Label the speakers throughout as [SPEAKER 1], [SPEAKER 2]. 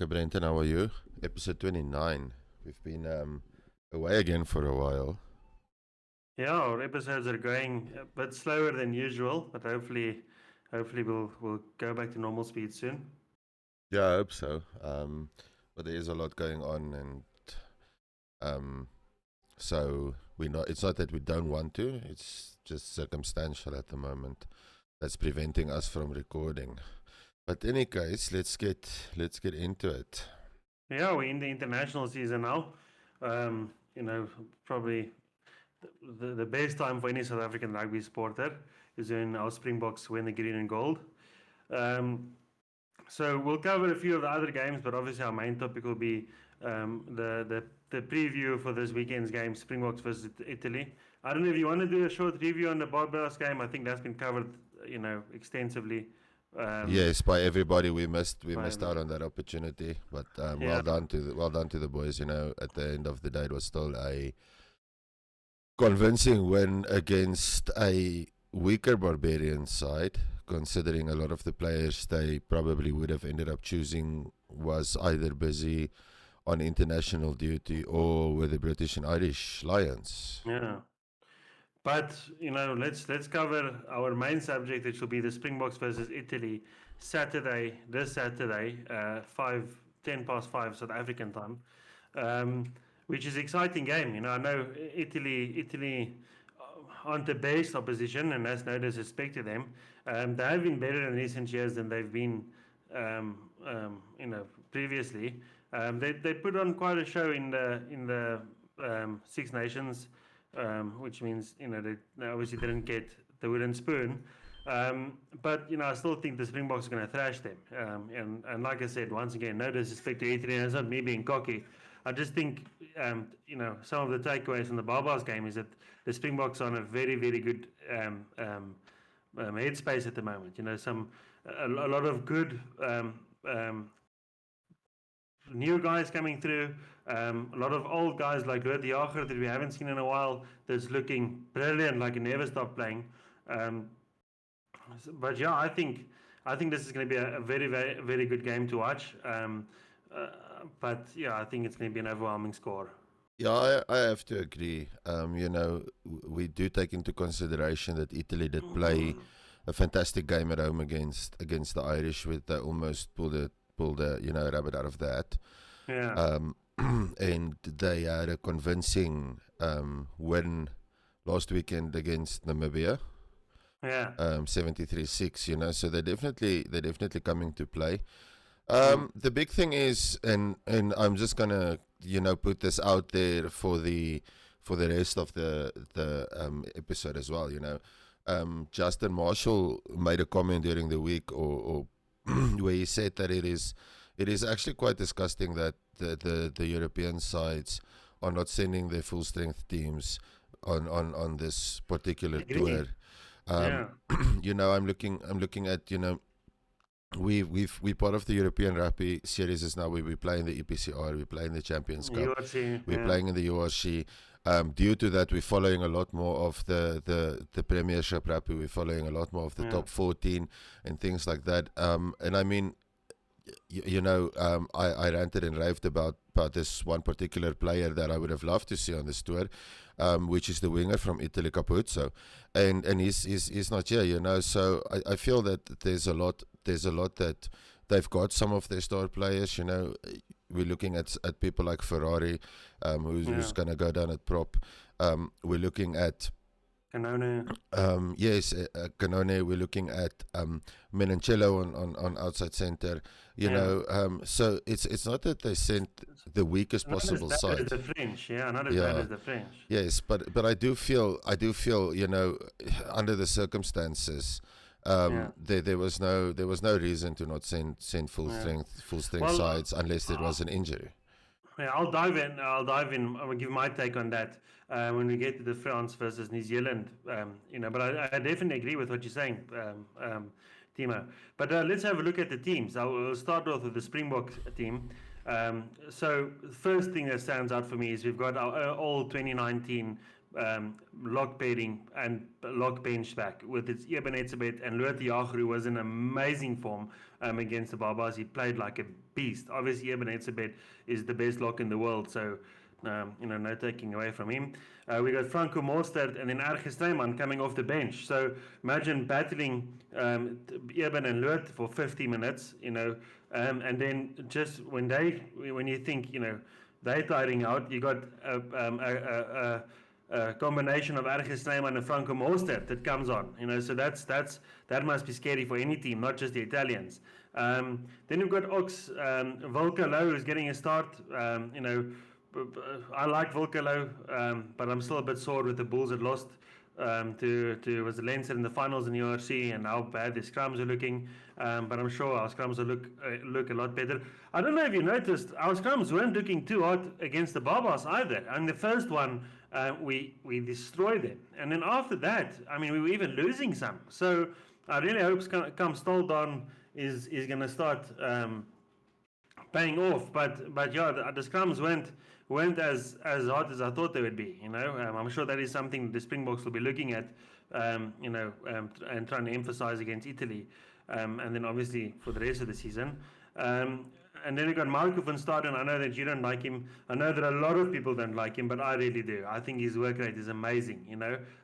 [SPEAKER 1] Okay, Brenton, how are you? Episode 29. We've been away again for a while.
[SPEAKER 2] Yeah, our episodes are going a bit slower than usual, but hopefully we'll go back to normal speed soon.
[SPEAKER 1] Yeah, I hope so. But there is a lot going on, and um, so we not. It's not that we don't want to. It's just circumstantial at the moment that's preventing us from recording. But in any case, let's get into it.
[SPEAKER 2] Yeah, we're in the international season now. Probably the best time for any South African rugby supporter is when our Springboks win the green and gold. Um, So we'll cover a few of the other games, but obviously our main topic will be the preview for this weekend's game, Springboks versus Italy. I don't know if you want to do a short review on the Barbados game. I think that's been covered, extensively.
[SPEAKER 1] Yes, by everybody, we missed out
[SPEAKER 2] By
[SPEAKER 1] on that opportunity. But
[SPEAKER 2] yeah,
[SPEAKER 1] well done to the boys. At the end of the day, it was still a convincing win against a weaker Barbarian side, considering a lot of the players they probably would have ended up choosing was either busy on international duty or with the British and Irish Lions.
[SPEAKER 2] yeah. But let's cover our main subject, which will be the Springboks versus Italy, this Saturday, 5:10 past 5 South African time, which is exciting game. I know Italy aren't the best opposition, and that's no disrespect to them. They have been better in recent years than they've been, previously. They put on quite a show in the Six Nations, which means they obviously didn't get the wooden spoon. But I still think the Springboks are going to thrash them. And like I said, once again, no disrespect to Italy, and it's not me being cocky. I just think some of the takeaways from the Barbars game is that the Springboks are on a very, very good headspace at the moment. A lot of good new guys coming through. A lot of old guys like Ruud Jager that we haven't seen in a while. That's looking brilliant, like he never stopped playing. But yeah, I think this is going to be a very, very, very good game to watch. But yeah, I think it's going to be an overwhelming score.
[SPEAKER 1] Yeah, I have to agree. We do take into consideration that Italy did play a fantastic game at home against the Irish, with they almost pulled a rabbit out of the hat.
[SPEAKER 2] Yeah.
[SPEAKER 1] And they had a convincing win last weekend against Namibia,
[SPEAKER 2] Yeah.
[SPEAKER 1] 73-6. So they're definitely coming to play.
[SPEAKER 2] Mm.
[SPEAKER 1] The big thing is, and I'm just gonna put this out there for the rest of the episode as well. Justin Marshall made a comment during the week, or where he said that it is actually quite disgusting that the European sides are not sending their full strength teams on this particular
[SPEAKER 2] Agree.
[SPEAKER 1] tour. Um,
[SPEAKER 2] Yeah.
[SPEAKER 1] I'm looking at we're part of the European Rugby series is now. We play in the EPCR, we play in the Champions Cup,
[SPEAKER 2] URC.
[SPEAKER 1] we're
[SPEAKER 2] Yeah.
[SPEAKER 1] playing in the URC. Due to that, we're following a lot more of the Premiership Rugby. We're following a lot more of the
[SPEAKER 2] Yeah.
[SPEAKER 1] top 14 and things like that. And I mean, I ranted and raved about this one particular player that I would have loved to see on this tour, which is the winger from Italy, Capuzzo, and he's not here. So I feel that there's a lot that they've got some of their star players. We're looking at people like Ferrari, who's gonna go down at prop. We're looking at
[SPEAKER 2] Canone.
[SPEAKER 1] Canone. We're looking at Menoncello on outside center. So it's not that they sent the weakest
[SPEAKER 2] Not as
[SPEAKER 1] possible
[SPEAKER 2] bad
[SPEAKER 1] side.
[SPEAKER 2] as the French. Yeah, not as bad
[SPEAKER 1] Yeah.
[SPEAKER 2] as the French.
[SPEAKER 1] Yes, but I do feel under the circumstances,
[SPEAKER 2] Yeah.
[SPEAKER 1] there was no reason to not send full
[SPEAKER 2] Yeah.
[SPEAKER 1] strength
[SPEAKER 2] Well,
[SPEAKER 1] sides unless there was an injury.
[SPEAKER 2] yeah, I'll dive in. I will give my take on that when we get to the France versus New Zealand. But I definitely agree with what you're saying, Timo. But let's have a look at the teams. We'll start off with the Springbok team. So the first thing that stands out for me is we've got our all 2019 lock pairing and lock bench back with its Ebenezer and Loet Yagru was in amazing form against the Barbars. He played like a beast. Obviously, Ebenezer is the best lock in the world, so no taking away from him. We got Franco Mostert and then Arge Steyman coming off the bench. So imagine battling Eben and Loet for 50 minutes, and then just when you think, they're tiring out, you got a combination of Arge Steyman and Franco Mostert that comes on, so that must be scary for any team, not just the Italians. Then you've got Ox, Volcalo who's getting a start, I like Volcalo, but I'm still a bit sore with the Bulls that lost to was the Leinster in the finals in the URC, and how bad the scrums are looking. But I'm sure our scrums will look a lot better. I don't know if you noticed, our scrums weren't looking too hot against the Barbars either. And the first one, we destroyed them, and then after that, we were even losing some. So I really hope come Stoldon is going to start paying off. But yeah, the scrums weren't as hot as I thought they would be. I'm sure that is something the Springboks will be looking at, and trying to emphasize against Italy, and then obviously for the rest of the season. And then we got Marco van Staden. I know that you don't like him. I know that a lot of people don't like him, but I really do. I think his work rate is amazing.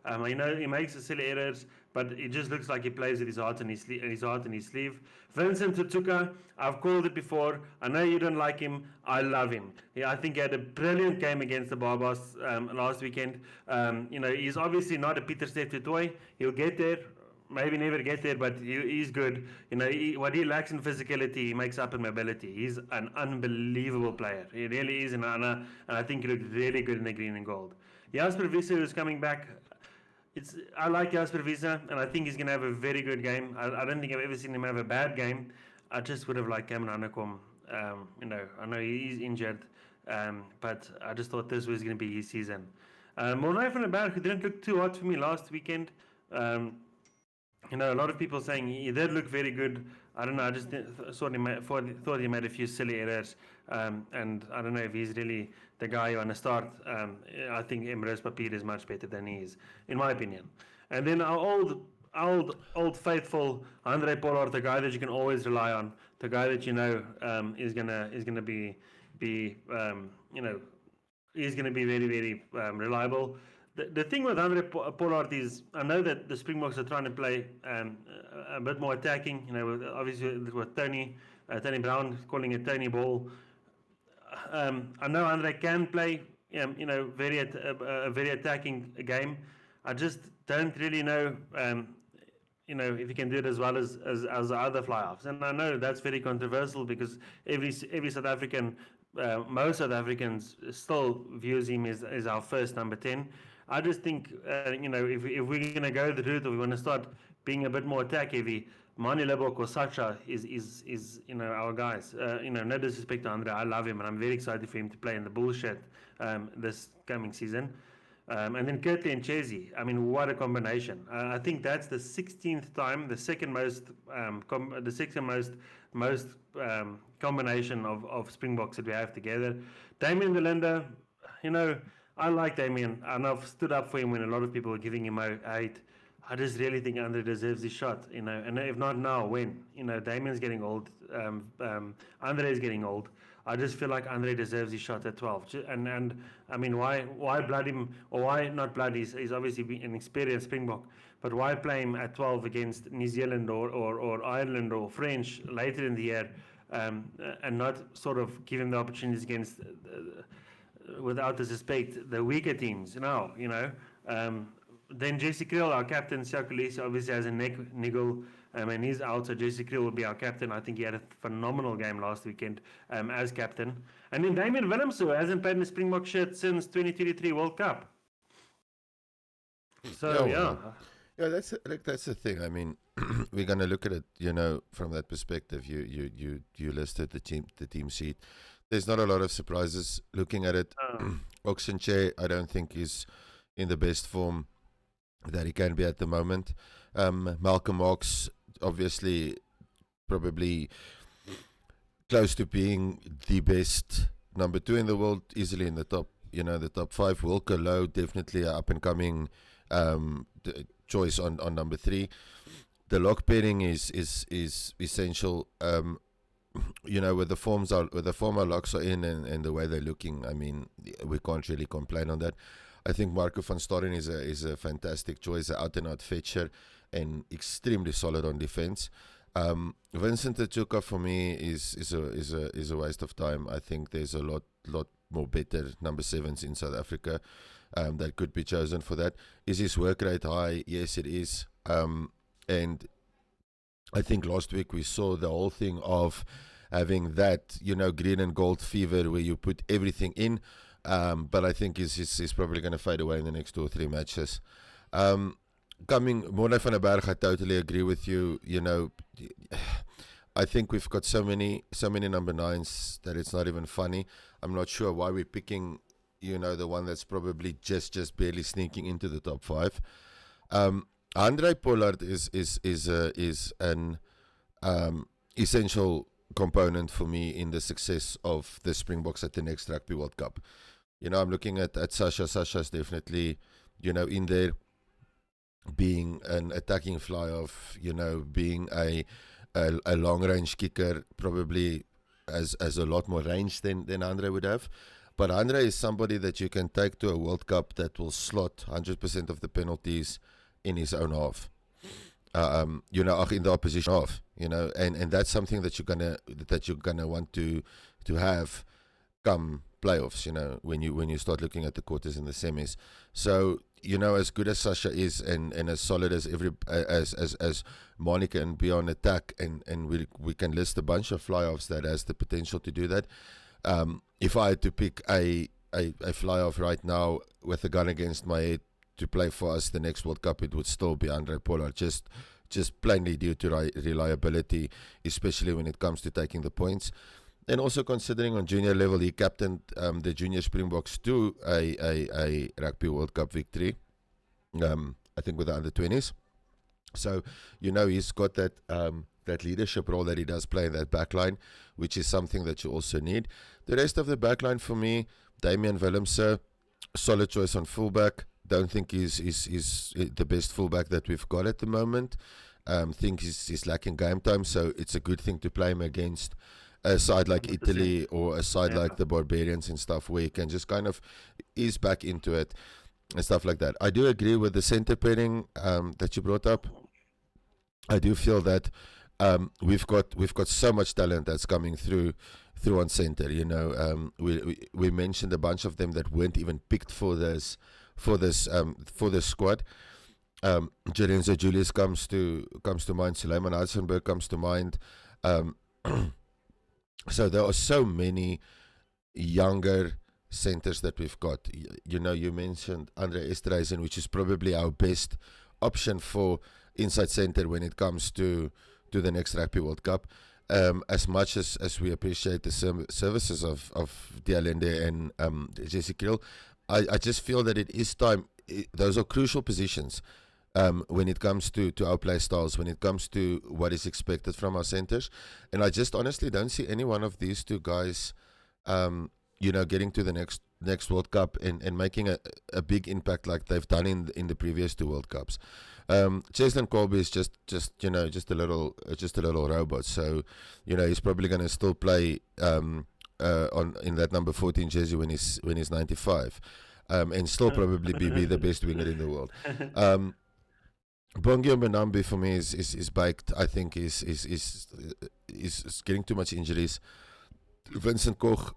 [SPEAKER 2] I know he makes silly errors, but it just looks like he plays with his heart and his sleeve. Vincent Tutuka, I've called it before. I know you don't like him. I love him. I think he had a brilliant game against the Barbars last weekend. He's obviously not a Pieter Steph Toy. He'll get there. Maybe never get there, but he's good. What he lacks in physicality, he makes up in mobility. He's an unbelievable player. He really is, and I think he looked really good in the green and gold. Jasper Visser, who's coming back. I like Jasper Visser, and I think he's going to have a very good game. I don't think I've ever seen him have a bad game. I just would have liked Cameron Anakom. I know he's injured, but I just thought this was going to be his season. Mornay van den Berg, who didn't look too hot for me last weekend. A lot of people saying he did look very good. I don't know. I just thought he made a few silly errors, and I don't know if he's really the guy you want to start. I think Emrys Papier is much better than he is, in my opinion. And then our old faithful Andre Pollard, the guy that you can always rely on, the guy that is gonna be he's gonna be very, very reliable. The thing with Andre Pollard is, I know that the Springboks are trying to play a bit more attacking, obviously with Tony Brown calling it Tony Ball. I know Andre can play, a very attacking game. I just don't really know, if he can do it as well as the other fly-offs. And I know that's very controversial because every South African, most South Africans still views him as our first number 10. I just think, if we're going to go the route or we want to start being a bit more attack heavy, Mani Lebok or Sacha is our guys. No disrespect to Andre, I love him and I'm very excited for him to play in the bullshit this coming season. And then Kirtley and Chesney, what a combination. I think that's the 16th time, the second most combination of Springboks that we have together. Damian Belinda, I like Damian, and I've stood up for him when a lot of people were giving him hate. I just really think Andre deserves his shot, and if not now, when? Damian's getting old, Andre is getting old. I just feel like Andre deserves his shot at 12. And why blood him, or why not blood? He's obviously an experienced Springbok, but why play him at 12 against New Zealand or Ireland or French later in the year, and not sort of give him the opportunities against, without disrespect, the weaker teams now, Then Jesse Kriel, our captain, Siakulisi obviously has a neck niggle, and he's out, so Jesse Kriel will be our captain. I think he had a phenomenal game last weekend as captain. And then Damian Willems, who hasn't played in the Springbok shirt since 2023 World Cup. So,
[SPEAKER 1] Yeah, that's the thing. We're going to look at it, from that perspective. You listed the team sheet. There's not a lot of surprises looking at it. Oxenche, I don't think is in the best form that he can be at the moment. Malcolm Ox, obviously, probably close to being the best number 2 in the world, easily in the top the top 5. Wilker Lowe, definitely an up and coming choice on number 3. The lock pairing is essential. With the former locks are in and the way they're looking, I mean, we can't really complain on that. I think Marco van Storen is a fantastic choice, an out and out fetcher, and extremely solid on defense. Vincent Achuka for me is a waste of time. I think there's a lot more better number 7s in South Africa that could be chosen for that. Is his work rate high? Yes, it is. And I think last week we saw the whole thing of having that, green and gold fever where you put everything in. But I think he's probably going to fade away in the next 2 or 3 matches. Morne van der Berg, I totally agree with you. I think we've got so many number 9s that it's not even funny. I'm not sure why we're picking, the one that's probably just barely sneaking into the top 5. Andre Pollard is an essential component for me in the success of the Springboks at the next Rugby World Cup. I'm looking at Sasha. Sasha's definitely, in there, being an attacking fly-off, being a long-range kicker, probably as a lot more range than Andre would have. But Andre is somebody that you can take to a World Cup that will slot 100% of the penalties in his own half. In the opposition half, and that's something that you're gonna want to have come playoffs, when you start looking at the quarters and the semis. So, as good as Sasha is and as solid as as Monica and be on attack, and we can list a bunch of fly-offs that has the potential to do that. If I had to pick a fly-off right now with a gun against my head to play for us the next World Cup, it would still be Andre Pollard, just plainly due to reliability, especially when it comes to taking the points. And also considering on junior level, he captained the junior Springboks to a Rugby World Cup victory, I think with the under-20s. So, he's got that leadership role that he does play in that backline, which is something that you also need. The rest of the backline for me, Damian Willemse, solid choice on fullback. Don't think he's the best fullback that we've got at the moment. Think he's lacking game time, so it's a good thing to play him against a side like 100%. Italy or a side like the Barbarians and stuff, where you can just kind of ease back into it and stuff like that. I do agree with the center pairing that you brought up. I do feel that we've got so much talent that's coming through on center. We mentioned a bunch of them that weren't even picked for this squad. Jerenzo Julius comes to mind. Suleiman Heisenberg comes to mind. So there are so many younger centers that we've got. You mentioned Andre Esterhuizen, which is probably our best option for inside center when it comes to the next Rugby World Cup. As much as we appreciate the services of Dialende and Jesse Kriel, I just feel that it is time. Those are crucial positions when it comes to our play styles, when it comes to what is expected from our centers. And I just honestly don't see any one of these two guys, getting to the next World Cup and making a big impact like they've done in the previous 2 World Cups. Cheslin Colby is just a little robot. So, he's probably going to still play in that number 14 jersey when he's 95, and still probably be the best winger in the world. Bongio Benambi for me is baked. I think is getting too much injuries. Vincent Koch,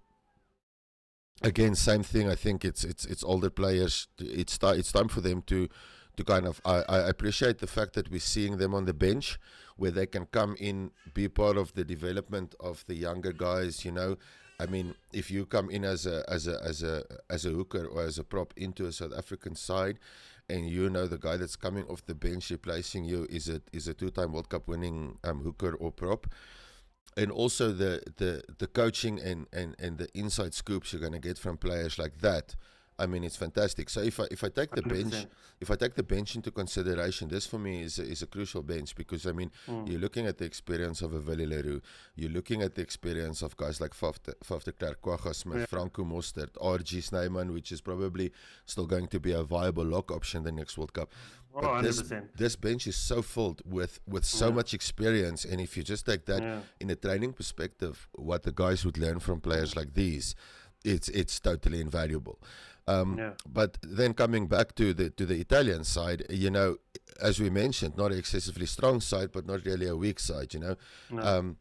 [SPEAKER 1] again, same thing. I think it's older players. It's time for them to kind of. I appreciate the fact that we're seeing them on the bench, where they can come in, be part of the development of the younger guys. I mean, if you come in as a hooker or as a prop into a South African side, and the guy that's coming off the bench replacing you is a 2-time World Cup winning hooker or prop, and also the coaching and the inside scoops you're going to get from players like that, I mean, it's fantastic. So if I take the bench,
[SPEAKER 2] 100%.
[SPEAKER 1] if I take the bench into consideration, this for me is a crucial bench, because I mean, you're looking at the experience of a Willie Leroux, you're looking at the experience of guys like Faf de Klerk, Kwagga Smith,
[SPEAKER 2] Yeah.
[SPEAKER 1] Franco Mostert, RG Snyman, which is probably still going to be a viable lock option the next World Cup.
[SPEAKER 2] Oh,
[SPEAKER 1] But
[SPEAKER 2] 100%.
[SPEAKER 1] this bench is so filled with so much experience, and if you just take that
[SPEAKER 2] Yeah.
[SPEAKER 1] in a training perspective, what the guys would learn from players like these, it's totally invaluable.
[SPEAKER 2] Yeah.
[SPEAKER 1] But then coming back to the Italian side, you know, as we mentioned, not an excessively strong side, but not really a weak side. You know,
[SPEAKER 2] No.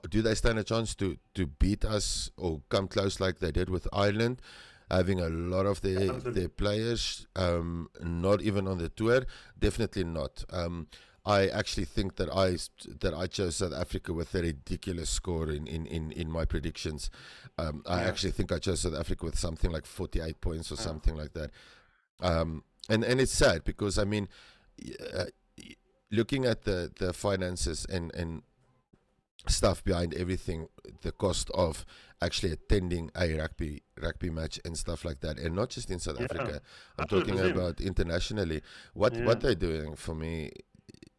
[SPEAKER 1] do they stand a chance to beat us or come close like they did with Ireland, having a lot of their players not even on the tour? Definitely not. I actually think that I chose South Africa with a ridiculous score in my predictions. I actually think I chose South Africa with something like 48 points or something like that. And it's sad because, I mean, looking at the finances and stuff behind everything, the cost of actually attending a rugby match and stuff like that, and not just in South Africa, I'm talking
[SPEAKER 2] 100%.
[SPEAKER 1] about internationally. What they're doing for me,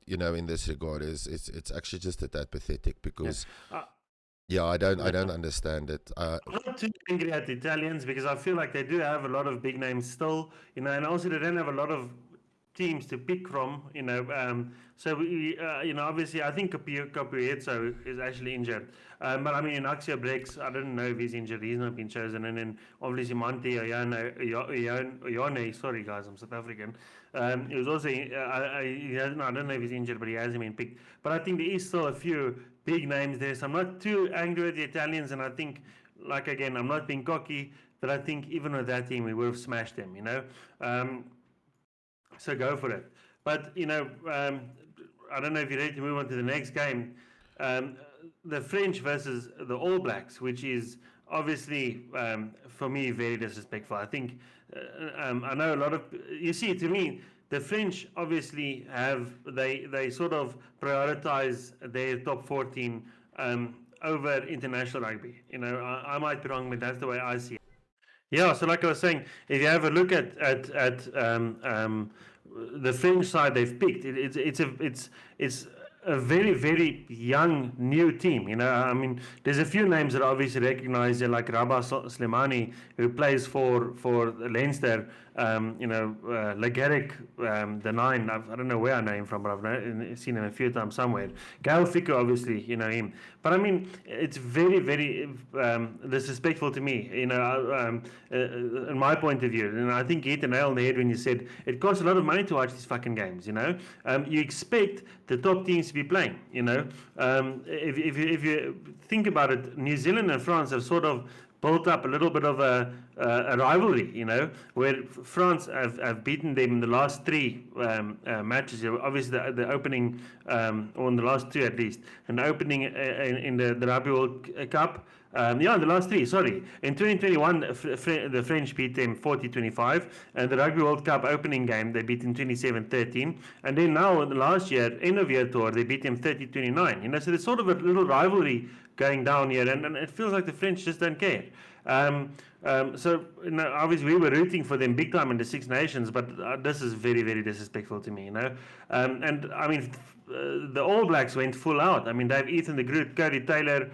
[SPEAKER 1] you know, in this regard it's actually just a tad pathetic, because I don't understand it.
[SPEAKER 2] I'm not too angry at the Italians because I feel like they do have a lot of big names still, you know, and also they don't have a lot of teams to pick from, you know. So we, you know, obviously I think Capuezzo is actually injured, but I mean Axio Brex, I don't know if he's injured. He's not been chosen, and then obviously Monty Oyone. Sorry guys, I'm South African. He was also I don't know if he's injured, but he hasn't been picked. But I think there is still a few big names there, so I'm not too angry with the Italians, and I think, like again, I'm not being cocky, but I think even with that team we would have smashed them, you know. So go for it. But, you know, I don't know if you're ready to move on to the next game. The French versus the All Blacks, which is obviously, for me, very disrespectful. I think, I know a lot of, you see, to me, the French obviously they sort of prioritize their top 14 over international rugby. You know, I might be wrong, but that's the way I see it. Yeah, so like I was saying, if you have a look at the French side they've picked, it's a very, very young new team. You know, I mean, there's a few names that are obviously recognized, like Rabah Slimani, who plays for Leinster. You know, Legaric, the 9. I don't know where I know him from, but I've seen him a few times somewhere. Gail Fico, obviously, you know him. But I mean, it's very, very disrespectful to me, you know, in my point of view. And I think you hit the nail on the head when you said it costs a lot of money to watch these fucking games, you know. You expect the top teams to be playing, you know. If you think about it, New Zealand and France have sort of built up a little bit of a rivalry, you know, where France have beaten them in the last 3 matches. Obviously, the opening, or in the last 2 at least, and the opening in the Rugby World Cup. In the last 3, sorry. In 2021, the French beat them 40-25, and the Rugby World Cup opening game, they beat them 27-13. And then now, in the last year, end of year tour, they beat them 30-29. You know, so there's sort of a little rivalry going down here, and it feels like the French just don't care. So, you know, obviously, we were rooting for them big time in the Six Nations, but this is very, very disrespectful to me, you know. And, I mean, the All Blacks went full out. I mean, they have Ethan de Groot, Cody Taylor,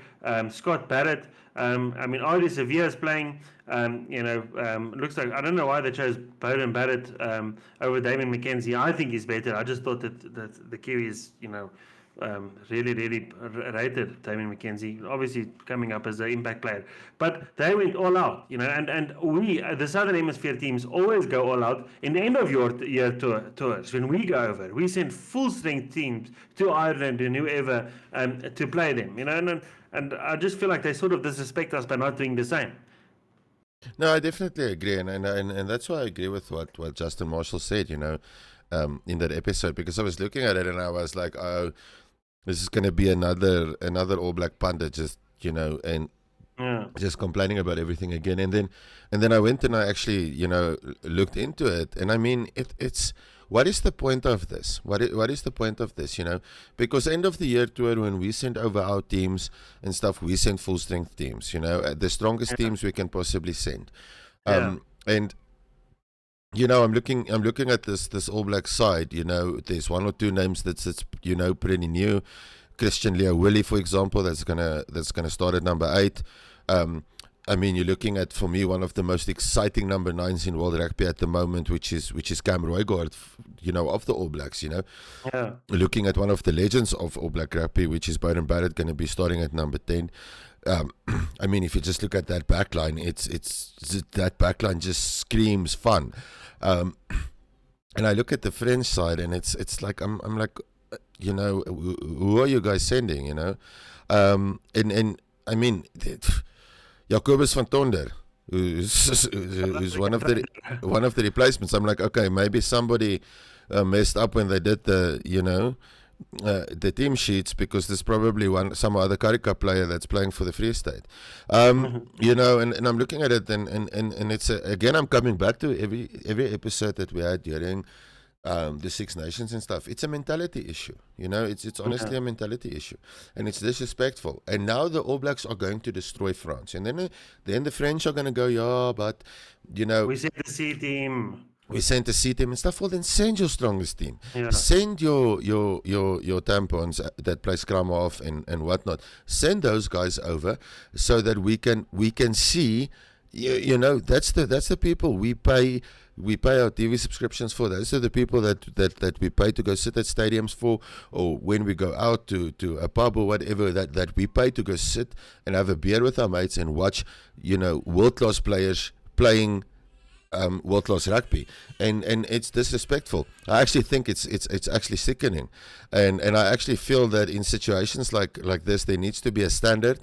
[SPEAKER 2] Scott Barrett. I mean, Audrey Severe's playing. You know, looks like, I don't know why they chose Bowden Barrett over Damien McKenzie. I think he's better. I just thought that the Kiwis, you know, really, really rated Damien McKenzie, obviously coming up as an impact player. But they went all out, you know, and we, the Southern Hemisphere teams, always go all out in the end of your year tours. When we go over, we send full strength teams to Ireland and whoever to play them, you know, and I just feel like they sort of disrespect us by not doing the same.
[SPEAKER 1] No, I definitely agree, and that's why I agree with what Justin Marshall said, you know, in that episode, because I was looking at it and I was like, oh, this is going to be another All Black pundit, just, you know, and just complaining about everything again. And then I went and I actually, you know, looked into it, and I mean, it's what is the point of this? What is the point of this? You know, because end of the year tour, when we send over our teams and stuff, we send full strength teams. You know, the strongest teams we can possibly send. And I'm looking at this All Black side. There's one or two names that's pretty new. Christian Leo Willie, for example, that's gonna start at number 8. You're looking at, for me, one of the most exciting number 9s in world rugby at the moment, which is Cam Roygaard, of the All Blacks.
[SPEAKER 2] Yeah.
[SPEAKER 1] Looking at one of the legends of All Black rugby, which is Beauden Barrett, going to be starting at number 10. If you just look at that backline, it's that backline just screams fun. And I look at the French side, and it's like I'm like, who are you guys sending? Jacobus van Tonder, who's one of the replacements. I'm like, okay, maybe somebody messed up when they did the team sheets, because there's probably some other Carica player that's playing for the Free State. And I'm looking at it, and it's again, I'm coming back to every episode that we had during the Six Nations and stuff. It's a mentality issue. It's honestly a mentality issue, and it's disrespectful. And now the All Blacks are going to destroy France, and then the French are going to go, yeah, but
[SPEAKER 2] we sent the C team.
[SPEAKER 1] We sent the C team and stuff. Well, then send your strongest team.
[SPEAKER 2] Yeah.
[SPEAKER 1] Send your tampons that play scrum half and whatnot. Send those guys over so that we can see. That's the people we pay our TV subscriptions for. Those are the people that we pay to go sit at stadiums for, or when we go out to a pub or whatever, that we pay to go sit and have a beer with our mates and watch world class players playing world class rugby, and it's disrespectful. I actually think it's actually sickening, and I actually feel that in situations like this, there needs to be a standard.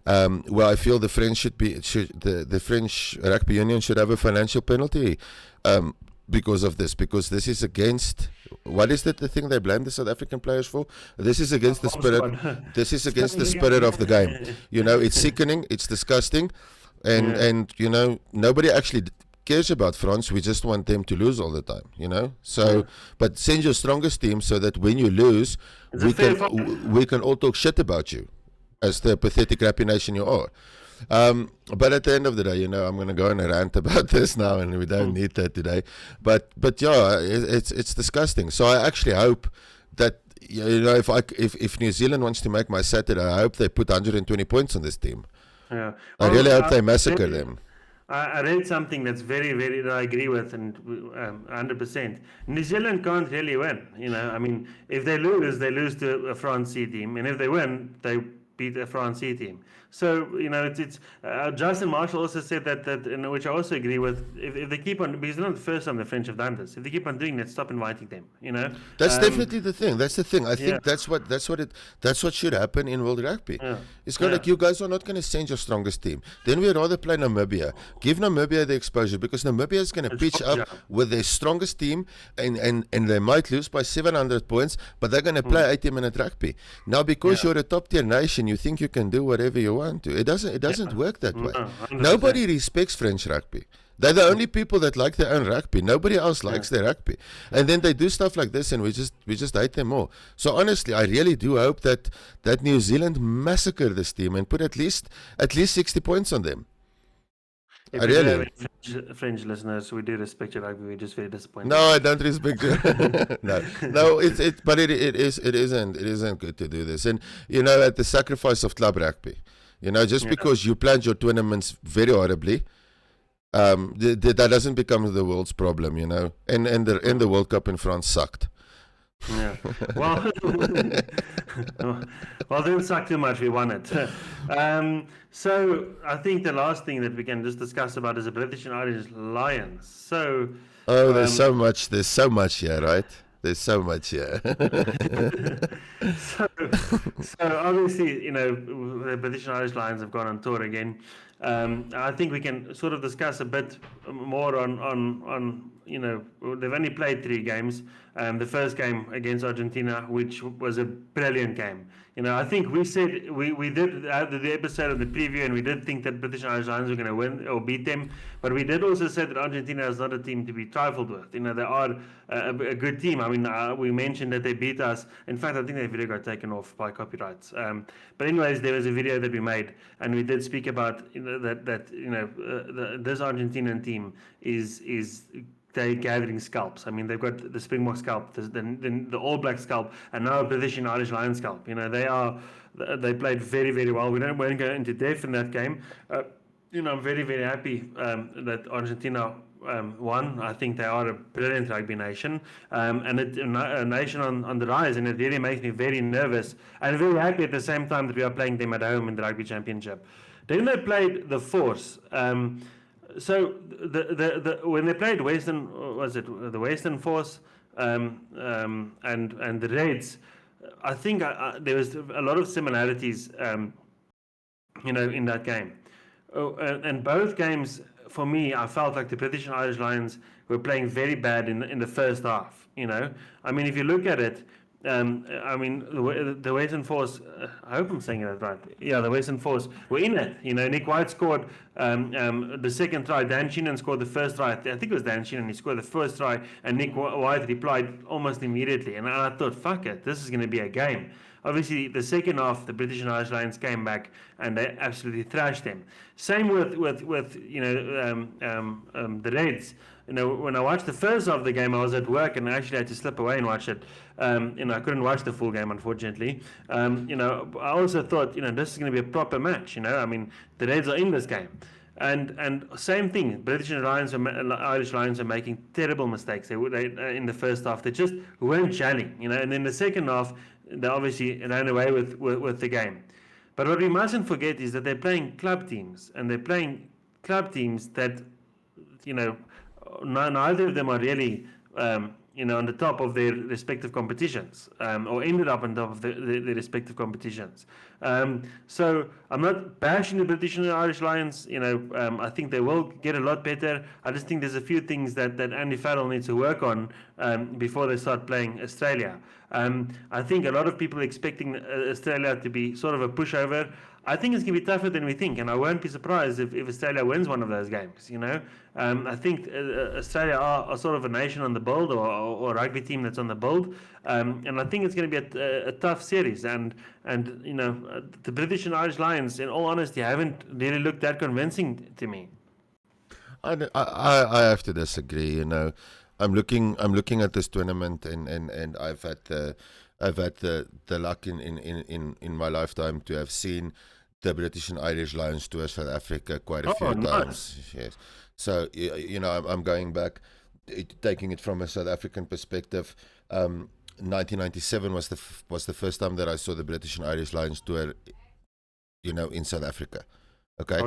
[SPEAKER 1] Where I feel the French the French Rugby Union should have a financial penalty because of this, because this is against, what is that the thing they blame the South African players for? This is against the spirit. This is against the spirit of the game. It's sickening, it's disgusting, and nobody actually cares about France. We just want them to lose all the time, So, but send your strongest team so that when you lose, we can all talk shit about you as the pathetic rugby nation you are. But at the end of the day, I'm going to go on a rant about this now, and we don't need that today. But yeah, it's disgusting. So I actually hope that if New Zealand wants to make my Saturday, I hope they put 120 points on this team.
[SPEAKER 2] Yeah,
[SPEAKER 1] I really hope they massacre them.
[SPEAKER 2] I read something that's very, very, that I agree with, and 100%. New Zealand can't really win. If they lose to a France C team, and if they win, they beat a France C team. So it's Justin Marshall also said that which I also agree with. If they keep on, because it's not the first time the French have done this. If they keep on doing that, stop inviting them.
[SPEAKER 1] That's definitely the thing. That's the thing. I think that's what should happen in world rugby.
[SPEAKER 2] Yeah.
[SPEAKER 1] It's kind of like, you guys are not going to send your strongest team. Then we'd rather play Namibia. Give Namibia the exposure, because Namibia is going to pitch up with their strongest team, and they might lose by 700 points, but they're going to play 80-minute rugby. Now, because you're a top tier nation, you think you can do whatever you want to. It doesn't work that way. Nobody respects French rugby. They're the only people that like their own rugby. Nobody else likes their rugby. And then they do stuff like this, and we just hate them more. So honestly, I really do hope that New Zealand massacre this team and put at least 60 points on them.
[SPEAKER 2] If I really French listeners, we do respect your rugby. We're just very disappointed.
[SPEAKER 1] No, I don't respect you. no, but it isn't good to do this, and at the sacrifice of club rugby. Just because you planned your tournaments very horribly, that doesn't become the world's problem. And the World Cup in France sucked.
[SPEAKER 2] Yeah. Well, didn't suck too much. We won it. So I think the last thing that we can just discuss about is the British and Irish Lions. So
[SPEAKER 1] there's so much here, right? There's so much here.
[SPEAKER 2] so obviously, the British and Irish Lions have gone on tour again. I think we can sort of discuss a bit more on they've only played 3 games. The first game against Argentina, which was a brilliant game. I think we said we did the episode of the preview, and we did think that British and Irish Lions were going to win or beat them, but we did also say that Argentina is not a team to be trifled with. They are a good team. I mean, we mentioned that they beat us. In fact, I think that video got taken off by copyrights. But anyways, there was a video that we made, and we did speak about this Argentinian team is they're gathering scalps. I mean, they've got the Springbok scalp, the All Black scalp, and now a British and Irish Lions scalp. They played very, very well. We won't go into depth in that game. I'm very, very happy that Argentina won. I think they are a brilliant rugby nation, and a nation on the rise, and it really makes me very nervous and very happy at the same time that we are playing them at home in the Rugby Championship. Then they played the Force. So when they played Western, was it the Western Force and the Reds? I think there was a lot of similarities, in that game. And both games, for me, I felt like the British and Irish Lions were playing very bad in the first half. I mean, if you look at it, the Western Force, I hope I'm saying that right. Yeah, the Western Force were in it. Nick White scored the second try. Dan Sheenan scored the first try. I think it was Dan Sheenan. He scored the first try, and Nick White replied almost immediately. And I thought, fuck it, this is going to be a game. Obviously, the second half, the British and Irish Lions came back and they absolutely thrashed them. Same with the Reds. When I watched the first half of the game, I was at work and I actually had to slip away and watch it. I couldn't watch the full game, unfortunately. I also thought, this is going to be a proper match. I mean, the Reds are in this game. And same thing, British and Irish Lions are making terrible mistakes. They in the first half, they just weren't gelling. And then the second half, they obviously ran away with the game. But what we mustn't forget is that they're playing club teams, and they're playing club teams that, neither of them are really, on the top of their respective competitions, or ended up on top of their respective competitions. So I'm not bashing the British and the Irish Lions. I think they will get a lot better. I just think there's a few things that Andy Farrel needs to work on before they start playing Australia. I think a lot of people are expecting Australia to be sort of a pushover. I think it's going to be tougher than we think, and I won't be surprised if Australia wins one of those games. I think Australia are sort of a nation on the build, or a rugby team that's on the build, and I think it's going to be a tough series. And the British and Irish Lions, in all honesty, haven't really looked that convincing to me.
[SPEAKER 1] I have to disagree. I'm looking at this tournament, and I've had the luck in my lifetime to have seen the British and Irish Lions tour South Africa quite a few times. Yes. So I'm going back, taking it from a South African perspective. 1997 was the first time that I saw the British and Irish Lions tour, in South Africa. Okay.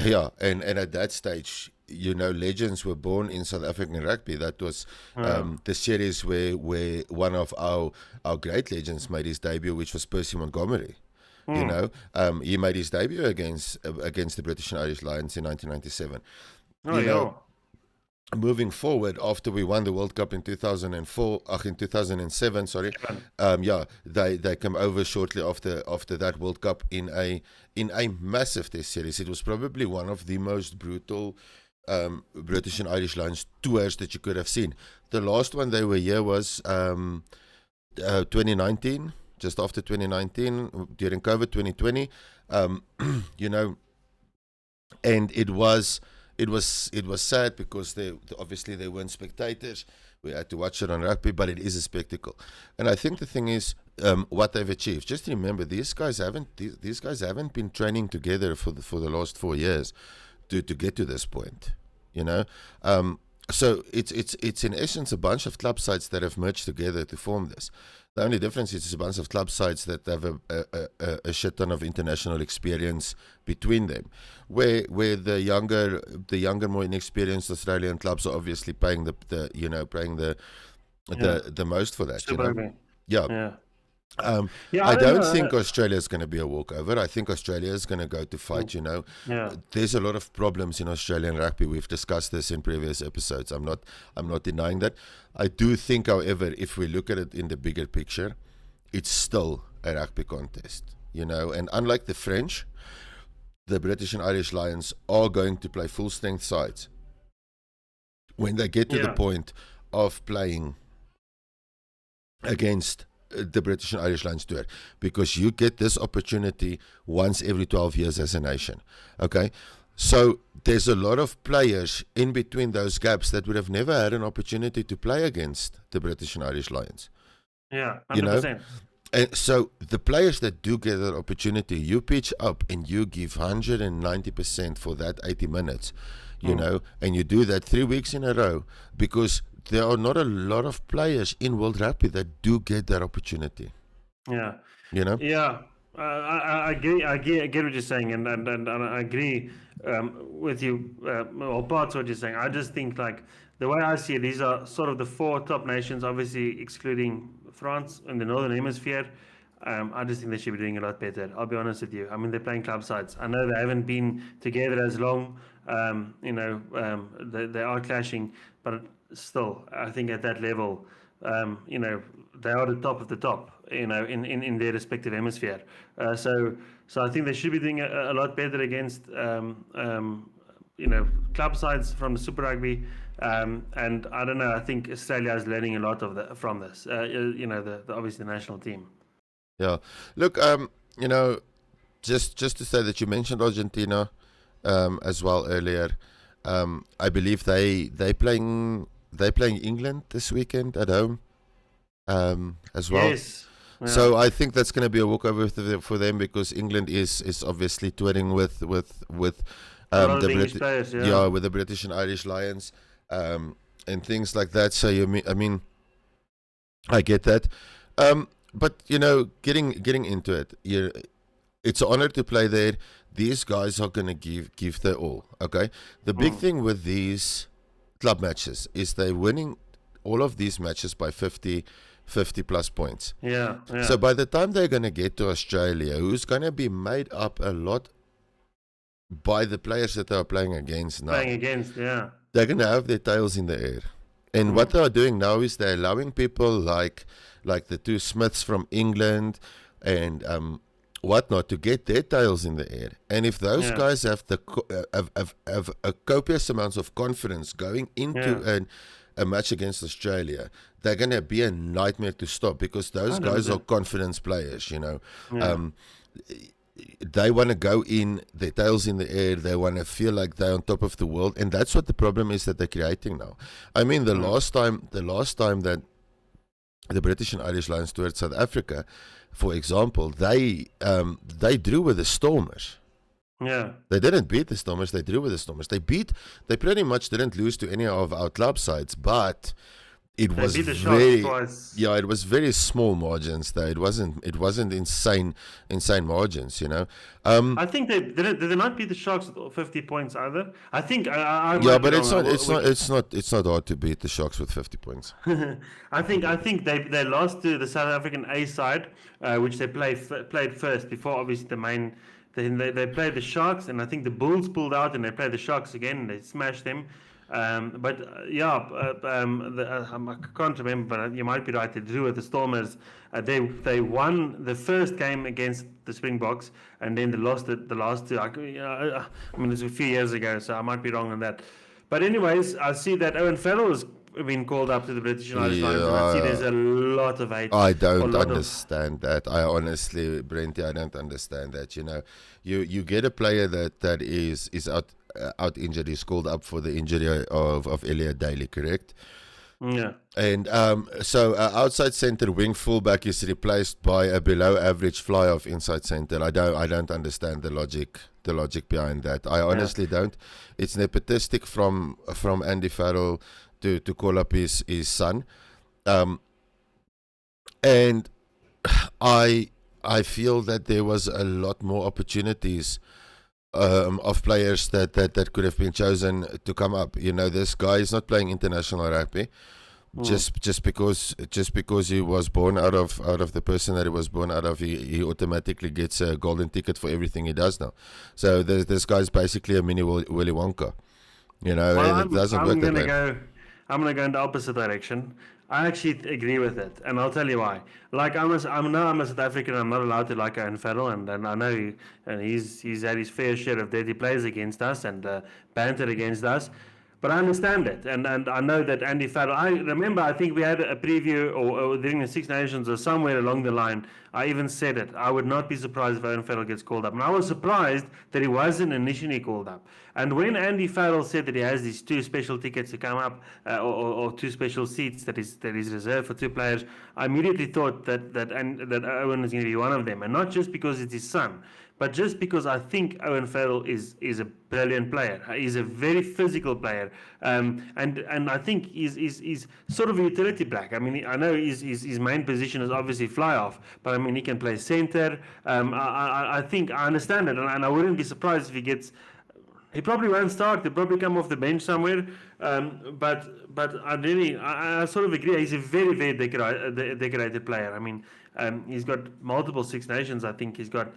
[SPEAKER 1] Yeah, and at that stage, legends were born in South African rugby. That was the series where one of our great legends made his debut, which was Percy Montgomery. He made his debut against the British and Irish Lions in 1997. Moving forward, after we won the World Cup in 2007, sorry, they came over shortly after that World Cup in a massive test series. It was probably one of the most brutal British and Irish Lions tours that you could have seen. The last one they were here was 2019, just after 2019, during COVID 2020, and it was sad because obviously they weren't spectators. We had to watch it on rugby, but it is a spectacle. And I think the thing is, what they've achieved. Just remember, these guys haven't been training together for the last 4 years to get to this point. So it's in essence a bunch of club sides that have merged together to form this. The only difference is it's a bunch of club sides that have a shit ton of international experience between them, where the younger, more inexperienced Australian clubs are obviously paying the most for that. Yeah.
[SPEAKER 2] Yeah,
[SPEAKER 1] I
[SPEAKER 2] I don't
[SPEAKER 1] don't
[SPEAKER 2] know.
[SPEAKER 1] think Australia is going to be a walkover. I think Australia is going to go to fight.
[SPEAKER 2] Yeah,
[SPEAKER 1] There's a lot of problems in Australian rugby. We've discussed this in previous episodes. I'm not denying that. I do think, however, if we look at it in the bigger picture, it's still a rugby contest. And unlike the French, the British and Irish Lions are going to play full strength sides when they get to the
[SPEAKER 2] yeah,
[SPEAKER 1] point of playing against the British and Irish Lions tour, because you get this opportunity once every 12 years as a nation. Okay, so there's a lot of players in between those gaps that would have never had an opportunity to play against the British and Irish Lions.
[SPEAKER 2] yeah,
[SPEAKER 1] You know,
[SPEAKER 2] 100%.
[SPEAKER 1] and so the players that do get that opportunity, you pitch up and you give 190% for that 80 minutes, and you do that 3 weeks in a row, because there are not a lot of players in World Rugby that do get that opportunity.
[SPEAKER 2] Yeah.
[SPEAKER 1] You know?
[SPEAKER 2] Yeah, I agree. I get what you're saying, and I agree with you, or parts of what you're saying. I just think, like, the way I see it, these are sort of the four top nations, obviously excluding France in the Northern Hemisphere. I just think they should be doing a lot better. I'll be honest with you. I mean, they're playing club sides. I know they haven't been together as long. They are clashing, but still, I think at that level, they are the top of the top, in their respective hemisphere. So I think they should be doing a lot better against, club sides from the Super Rugby. And I don't know, I think Australia is learning a lot from this, obviously the national team.
[SPEAKER 1] Yeah. Look, just to say that you mentioned Argentina as well earlier. I believe they playing England this weekend at home as well.
[SPEAKER 2] Yes. Yeah.
[SPEAKER 1] So I think that's going to be a walkover for them, because England is obviously touring with
[SPEAKER 2] a lot of
[SPEAKER 1] the
[SPEAKER 2] English players, yeah.
[SPEAKER 1] with the British and Irish Lions and things like that. So I get that. But getting into it, it's an honor to play there. These guys are gonna give their all. Okay. The big thing with these club matches is they're winning all of these matches by 50 plus points.
[SPEAKER 2] Yeah.
[SPEAKER 1] So by the time they're gonna get to Australia, who's gonna be made up a lot by the players that they are playing against now,
[SPEAKER 2] yeah.
[SPEAKER 1] they're gonna have their tails in the air. And what they are doing now is they're allowing people like the two Smiths from England and whatnot to get their tails in the air. And if those guys have have a copious amounts of confidence going into a match against Australia, they're going to be a nightmare to stop, because those guys are confidence players. They want to go in, their tails in the air. They want to feel like they're on top of the world, and that's what the problem is that they're creating now. I mean, the last time that the British and Irish Lions toured South Africa, for example, they drew with the Stormers.
[SPEAKER 2] Yeah.
[SPEAKER 1] They didn't beat the Stormers. They drew with the Stormers. They pretty much didn't lose to any of our club sides, but it was it was very small margins though. It wasn't insane margins,
[SPEAKER 2] I think did they not beat the Sharks with 50 points either? I think
[SPEAKER 1] but it's not hard to beat the Sharks with 50 points.
[SPEAKER 2] I think they lost to the South African A side, which they played first before obviously the main. They played the Sharks, and I think the Bulls pulled out, and they played the Sharks again, and they smashed them. I can't remember, but you might be right. They drew with the Stormers. They won the first game against the Springboks, and then they lost the last two. I mean, it's a few years ago, so I might be wrong on that. But anyways, I see that Owen Farrel has been called up to the British and Irish Lions, and I see there's a lot of hate.
[SPEAKER 1] I don't understand that. I honestly, Brenty, I don't understand that. You get a player that is out injured. He's called up for the injury of Elliot Daly, correct?
[SPEAKER 2] Yeah.
[SPEAKER 1] And so outside centre wing fullback is replaced by a below average fly off inside centre. I don't understand the logic behind that. I honestly don't. It's nepotistic from Andy Farrell to call up his son. And I feel that there was a lot more opportunities of players that could have been chosen to come up. This guy is not playing international rugby. just because he was born out of the person that he was born out of, he automatically gets a golden ticket for everything he does now. So this guy's basically a mini Willy Wonka. You know,
[SPEAKER 2] Well,
[SPEAKER 1] it doesn't work that way.
[SPEAKER 2] I'm gonna go in the opposite direction. I actually agree with it, and I'll tell you why. Like I'm a South African. I'm not allowed to like Owen Farrel, and I know and he's had his fair share of dirty plays against us and banter against us. But I understand it, and I know that Andy Farrell. I remember, I think we had a preview or during the Six Nations or somewhere along the line. I even said it. I would not be surprised if Owen Farrell gets called up, and I was surprised that he wasn't initially called up. And when Andy Farrell said that he has these two special tickets to come up, or two special seats that is reserved for two players, I immediately thought that Owen is going to be one of them, and not just because it's his son. But just because I think Owen Farrell is a brilliant player, he's a very physical player, and I think he's sort of a utility black. I mean, I know his main position is obviously fly off, but I mean he can play centre. I think I understand it, and I wouldn't be surprised if he gets. He probably won't start. He'll probably come off the bench somewhere. But I sort of agree. He's a very decorated player. I mean, he's got multiple Six Nations. I think he's been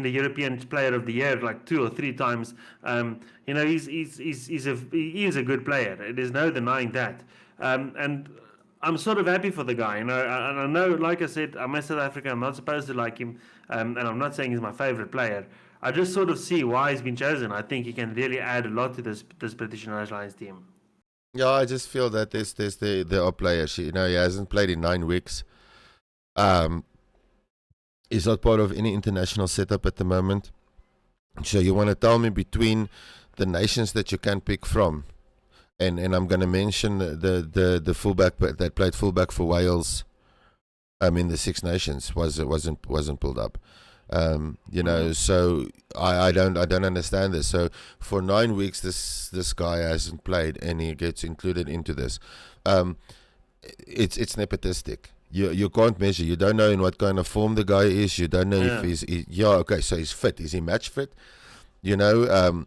[SPEAKER 2] the European Player of the Year like 2 or 3 times. You know, he is a good player. There's no denying that. And I'm sort of happy for the guy, you know. And I know, like I said, I'm a South African. I'm not supposed to like him, and I'm not saying he's my favorite player. I just sort of see why he's been chosen. I think he can really add a lot to this British and Irish Lions team.
[SPEAKER 1] Yeah, I just feel that there are players. You know, he hasn't played in 9 weeks. Um, he's not part of any international setup at the moment. So you want to tell me between the nations that you can pick from, and I'm going to mention the fullback that played fullback for Wales. In the Six Nations wasn't pulled up. You know, so I don't understand this. So for 9 weeks, this guy hasn't played, and he gets included into this. It's nepotistic. You can't measure. You don't know in what kind of form the guy is. You don't know if okay. So he's fit. Is he match fit? You know,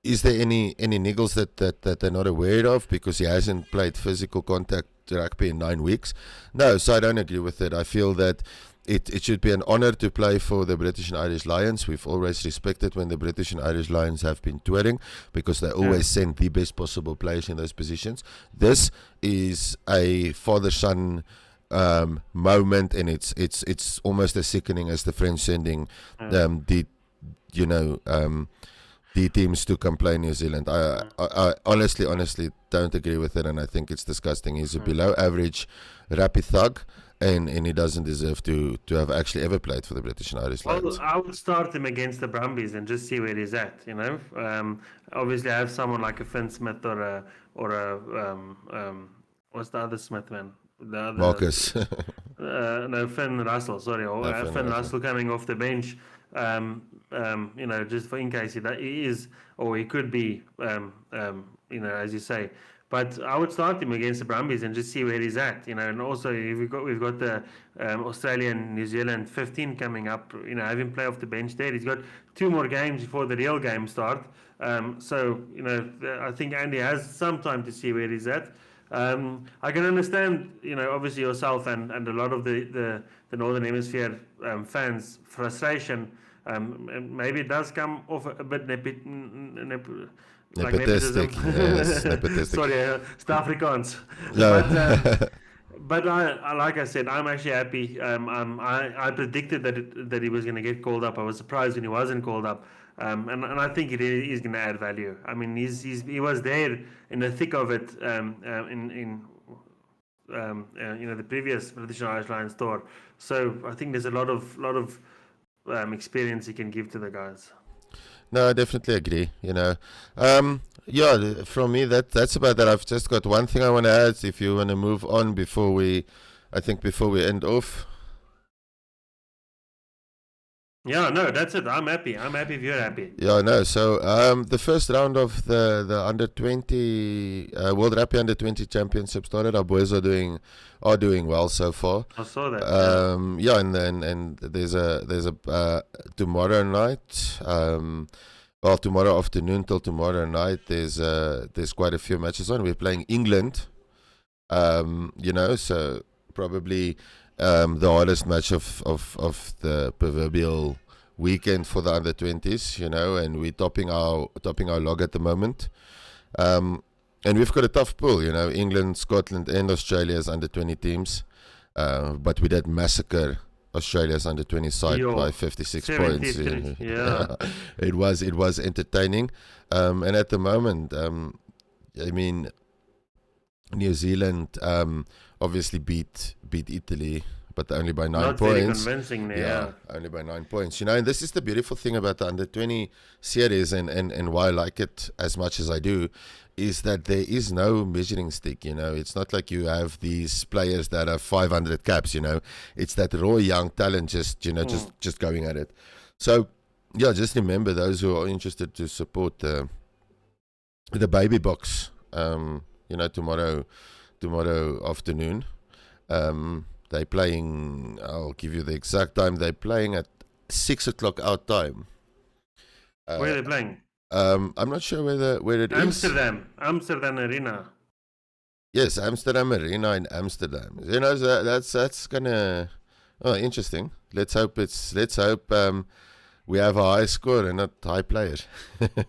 [SPEAKER 1] is there any niggles that they're not aware of because he hasn't played physical contact rugby in 9 weeks? No, so I don't agree with it. I feel that it should be an honour to play for the British and Irish Lions. We've always respected when the British and Irish Lions have been touring because they always send the best possible players in those positions. This is a father-son moment, and it's almost as sickening as the French sending the teams to come play New Zealand. I honestly don't agree with it, and I think it's disgusting. He's a below average rugby thug, and he doesn't deserve to have actually ever played for the British and Irish Lions.
[SPEAKER 2] I would start him against the Brumbies and just see where he's at, you know. Obviously I have someone like a Finn Smith or a what's the other Smith man? The other
[SPEAKER 1] Marcus.
[SPEAKER 2] no, Finn Russell, sorry, or Finn Russell coming off the bench. You know, just for in case he is or he could be, you know, as you say. But I would start him against the Brumbies and just see where he's at, you know. And also, we've got the Australian New Zealand 15 coming up. You know, have him play off the bench there. He's got 2 more games before the real game start. So you know, I think Andy has some time to see where he's at. I can understand, you know, obviously yourself and a lot of the Northern Hemisphere fans' frustration. Maybe it does come off a bit nepotism.
[SPEAKER 1] Yes, nepotistic.
[SPEAKER 2] Sorry, South Afrikaans.
[SPEAKER 1] No.
[SPEAKER 2] But I like I said, I'm actually happy. I predicted that he was going to get called up. I was surprised when he wasn't called up. And I think it is going to add value. I mean, he was there in the thick of it in you know, the previous British and Irish Lions tour. So I think there's a lot of experience he can give to the guys.
[SPEAKER 1] No, I definitely agree. You know, yeah. From me, that's about that. I've just got one thing I want to add. If you want to move on before we end off.
[SPEAKER 2] Yeah, no, that's it. I'm happy. I'm happy if you're happy.
[SPEAKER 1] Yeah, no. So the first round of the under 20 World Rugby under 20 Championship started. Our boys are doing well so far.
[SPEAKER 2] I saw that.
[SPEAKER 1] Yeah, and there's a tomorrow night. Well, tomorrow afternoon till tomorrow night, there's quite a few matches on. We're playing England, so probably the hardest match of the proverbial weekend for the under 20s, and we're topping our log at the moment. And we've got a tough pool, England, Scotland, and Australia's under 20 teams. But we did massacre Australia's under 20 side by 56 points.
[SPEAKER 2] Yeah.
[SPEAKER 1] It was entertaining. And at the moment, New Zealand obviously beat Italy, but only by 9
[SPEAKER 2] Not
[SPEAKER 1] points.
[SPEAKER 2] very convincing there.
[SPEAKER 1] Yeah, only by 9 points. And this is the beautiful thing about the under 20 series, and why I like it as much as I do, is that there is no measuring stick. It's not like you have these players that have 500 caps. It's that raw young talent just going at it. So yeah, just remember, those who are interested, to support the baby Boks. Tomorrow afternoon. They're playing, I'll give you the exact time. They're playing at 6 o'clock our time.
[SPEAKER 2] Where are they playing?
[SPEAKER 1] I'm not sure where it is.
[SPEAKER 2] Amsterdam Arena.
[SPEAKER 1] Yes, Amsterdam Arena in Amsterdam. That's gonna interesting. Let's hope we have a high score and not high players. But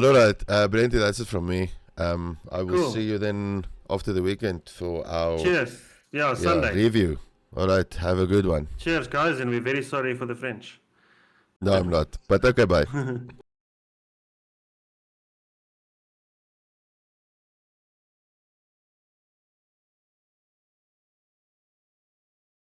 [SPEAKER 1] all right, Brenty, that's it from me. I will see you then after the weekend for our
[SPEAKER 2] Cheers. Yeah, Sunday
[SPEAKER 1] review. All right, have a good one.
[SPEAKER 2] Cheers, guys, and we're very sorry for the French.
[SPEAKER 1] No, I'm not. But okay, bye.